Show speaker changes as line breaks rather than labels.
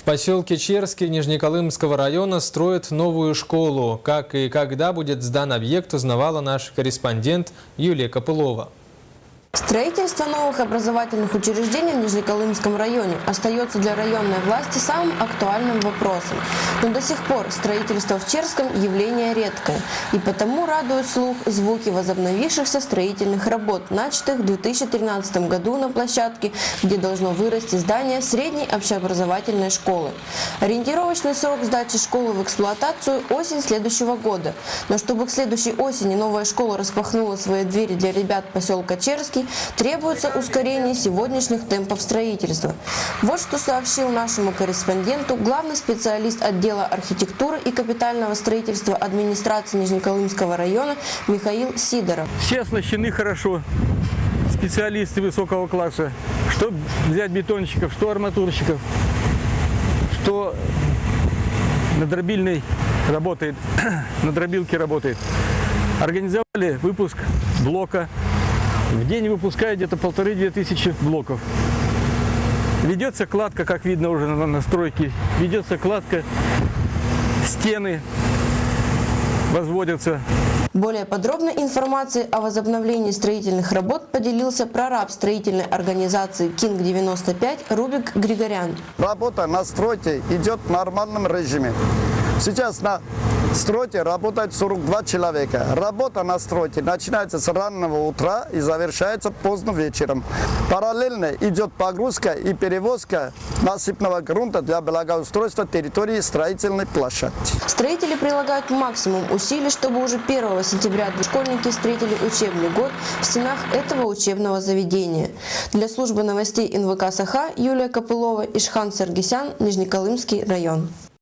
поселке Черский Нижнеколымского района строят новую школу. Как и когда будет сдан объект, узнавала наш корреспондент Юлия Копылова.
Строительство новых образовательных учреждений в Нижнеколымском районе остается для районной власти самым актуальным вопросом. Но до сих пор строительство в Черском явление редкое, и потому радуют слух звуки возобновившихся строительных работ, начатых в 2013 году на площадке, где должно вырасти здание средней общеобразовательной школы. Ориентировочный срок сдачи школы в эксплуатацию – осень следующего года. Но чтобы к следующей осени новая школа распахнула свои двери для ребят поселка Черский, требуется ускорение сегодняшних темпов строительства. Вот что сообщил нашему корреспонденту главный специалист отдела архитектуры и капитального строительства администрации Нижнеколымского района Михаил Сидоров.
Все оснащены хорошо, специалисты высокого класса, что взять бетонщиков, что арматурщиков, что на дробильной работает, на дробилке работает. Организовали выпуск блока. В день выпускают где-то 1500–2000 блоков. Ведется кладка, как видно уже на настройке, ведется кладка, стены возводятся.
Более подробной информацией о возобновлении строительных работ поделился прораб строительной организации «Кинг-95» Рубик Григорян.
Работа на стройке идет в нормальном режиме. Сейчас на стройке работает 42 человека. Работа на стройке начинается с раннего утра и завершается поздно вечером. Параллельно идет погрузка и перевозка насыпного грунта для благоустройства территории строительной площадки.
Строители прилагают максимум усилий, чтобы уже 1 сентября школьники встретили учебный год в стенах этого учебного заведения. Для службы новостей НВК «Саха» Юлия Копылова, Ишхан Саргисян, Нижнеколымский район.